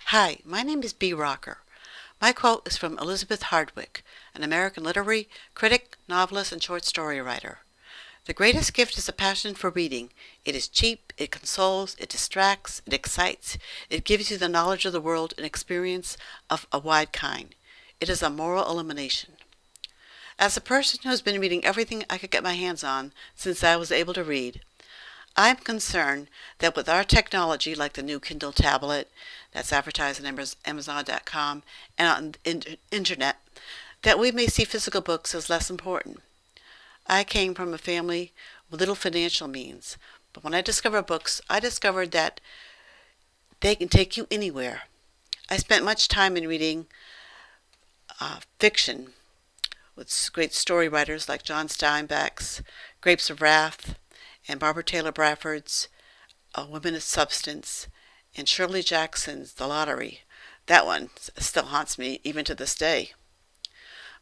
Hi, my name is B. Rocker. My quote is from Elizabeth Hardwick, an American literary critic, novelist, and short story writer. The greatest gift is a passion for reading. It is cheap, it consoles, it distracts, it excites, it gives you the knowledge of the world and experience of a wide kind. It is a moral illumination. As a person who has been reading everything I could get my hands on since I was able to read, I'm concerned that with our technology, like the new Kindle tablet that's advertised on Amazon.com and on the internet, that we may see physical books as less important. I came from a family with little financial means, but when I discovered books, I discovered that they can take you anywhere. I spent much time in reading fiction with great story writers like John Steinbeck's Grapes of Wrath, and Barbara Taylor Bradford's Women of Substance, and Shirley Jackson's The Lottery. That one still haunts me even to this day.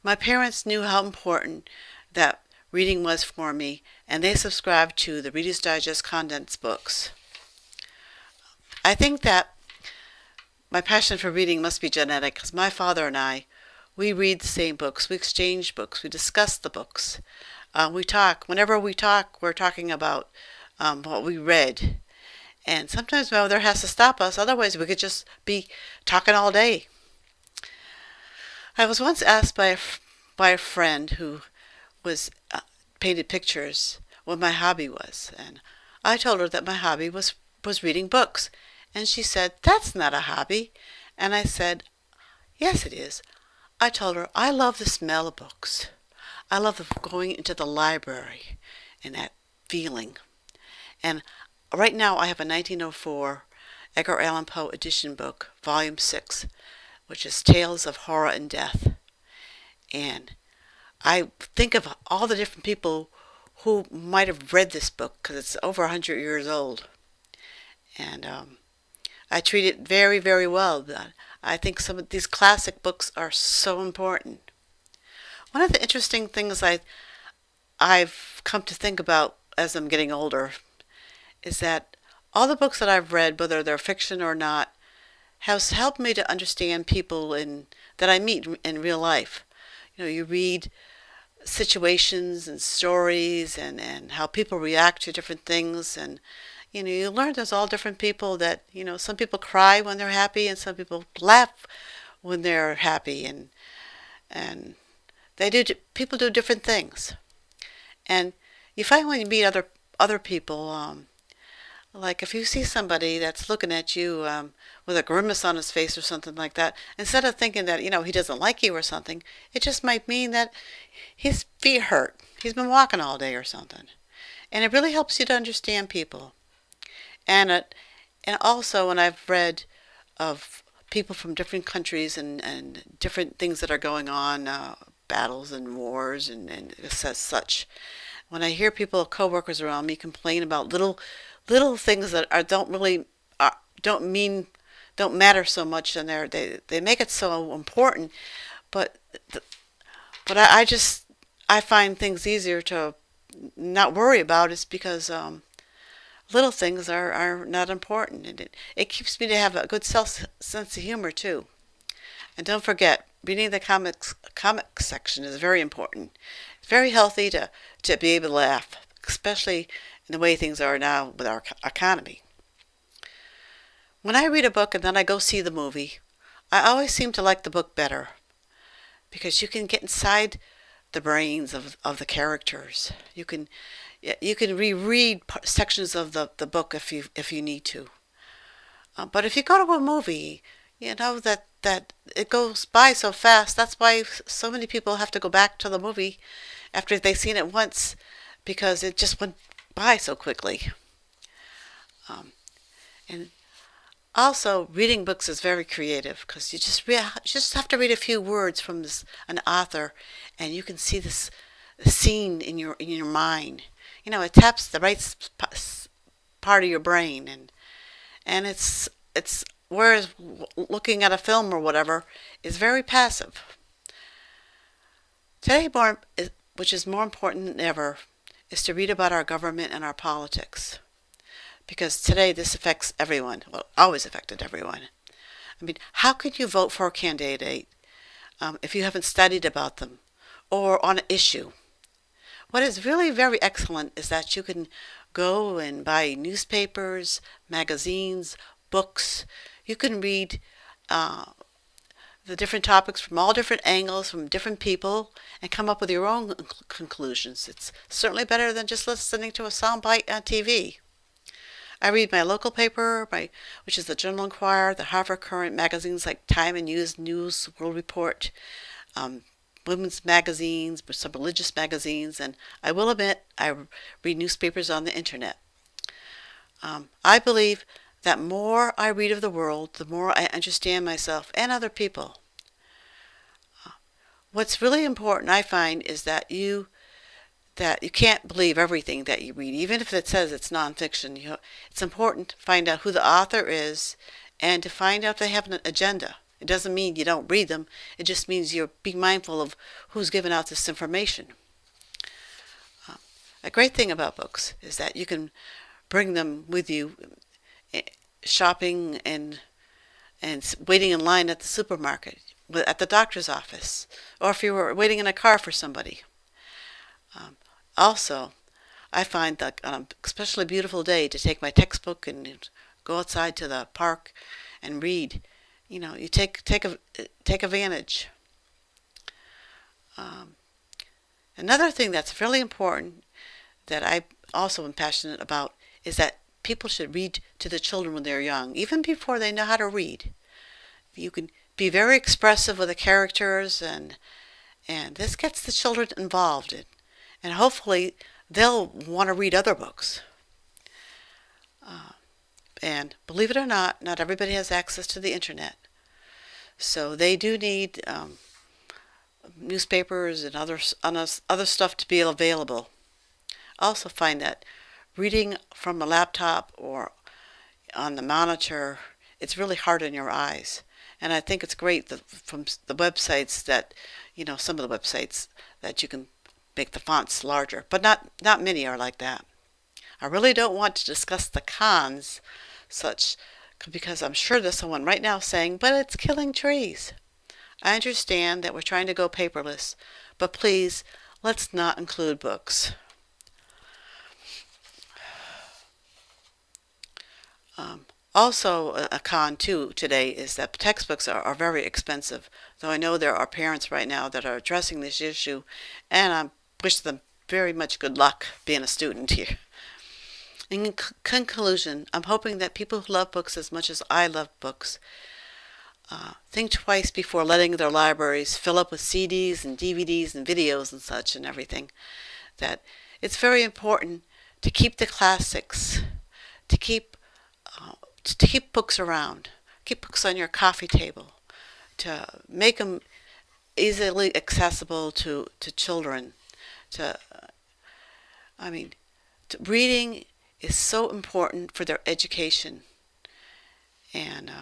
My parents knew how important that reading was for me, and they subscribed to the Reader's Digest condensed books. I think that my passion for reading must be genetic, because my father and I, we read the same books, we exchange books, we discuss the books. We talk. Whenever we talk, we're talking about what we read. And sometimes my mother has to stop us, otherwise we could just be talking all day. I was once asked by a friend who was painted pictures what my hobby was. And I told her that my hobby was reading books. And she said, "That's not a hobby." And I said, "Yes, it is." I told her, "I love the smell of books. I love going into the library and that feeling." And right now I have a 1904 Edgar Allan Poe edition book, Volume 6, which is Tales of Horror and Death. And I think of all the different people who might have read this book, because it's over 100 years old. And I treat it very, very well. I think some of these classic books are so important. One of the interesting things I've come to think about as I'm getting older is that all the books that I've read, whether they're fiction or not, has helped me to understand people that I meet in real life. You know, you read situations and stories and how people react to different things, and you learn there's all different people that, some people cry when they're happy and some people laugh when they're happy, and people do different things. And you find when you meet other people, like if you see somebody that's looking at you with a grimace on his face or something like that, instead of thinking that he doesn't like you or something, it just might mean that his feet hurt. He's been walking all day or something, and it really helps you to understand people. And also when I've read of people from different countries and different things that are going on, battles and wars and such. When I hear people, coworkers around me, complain about little things that don't matter so much, and they make it so important, but I find things easier to not worry about. It's because little things are not important, and it keeps me to have a good sense of humor too. And don't forget, reading the comic section is very important. It's very healthy to be able to laugh, especially in the way things are now with our economy. When I read a book and then I go see the movie, I always seem to like the book better, because you can get inside the brains of the characters. You can reread sections of the book if you need to. But if you go to a movie, you know that it goes by so fast. That's why so many people have to go back to the movie after they've seen it once, because it just went by so quickly. And also, reading books is very creative, because you just have to read a few words from an author, and you can see this scene in your mind. It taps the right part of your brain, and it's whereas looking at a film or whatever is very passive. Today, which is more important than ever, is to read about our government and our politics, because today this affects everyone. Well, always affected everyone. I mean, how could you vote for a candidate if you haven't studied about them or on an issue? What is really very excellent is that you can go and buy newspapers, magazines, books. You can read the different topics from all different angles, from different people, and come up with your own conclusions. It's certainly better than just listening to a soundbite on TV. I read my local paper, which is the Journal Enquirer, the Harvard Current, magazines like Time and News, World Report, women's magazines, some religious magazines, and I will admit I read newspapers on the internet. I believe that more I read of the world, the more I understand myself and other people. What's really important, I find, is that you can't believe everything that you read, even if it says it's nonfiction. It's important to find out who the author is and to find out if they have an agenda. It doesn't mean you don't read them. It just means you're being mindful of who's giving out this information. A great thing about books is that you can bring them with you shopping and waiting in line at the supermarket, at the doctor's office, or if you were waiting in a car for somebody. Also, I find that on a especially beautiful day to take my textbook and go outside to the park and read. You take advantage. Another thing that's really important that I also am passionate about is that people should read to the children when they're young, even before they know how to read. You can be very expressive with the characters, and this gets the children involved, and hopefully they'll want to read other books. And believe it or not everybody has access to the internet. So they do need newspapers and other stuff to be available. I also find that reading from a laptop or on the monitor, it's really hard on your eyes. And I think it's great that from the websites that, some of the websites that you can make the fonts larger, but not many are like that. I really don't want to discuss the cons because I'm sure there's someone right now saying, but it's killing trees. I understand that we're trying to go paperless, but please, let's not include books. Also, a con too today is that textbooks are very expensive, though I know there are parents right now that are addressing this issue, and I wish them very much good luck being a student here. In conclusion, I'm hoping that people who love books as much as I love books think twice before letting their libraries fill up with CDs and DVDs and videos and such and everything. That it's very important to keep the classics, to keep books around, keep books on your coffee table, to make them easily accessible to children. Reading is so important for their education. And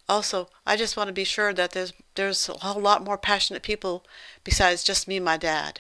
also, I just want to be sure that there's a whole lot more passionate people besides just me and my dad.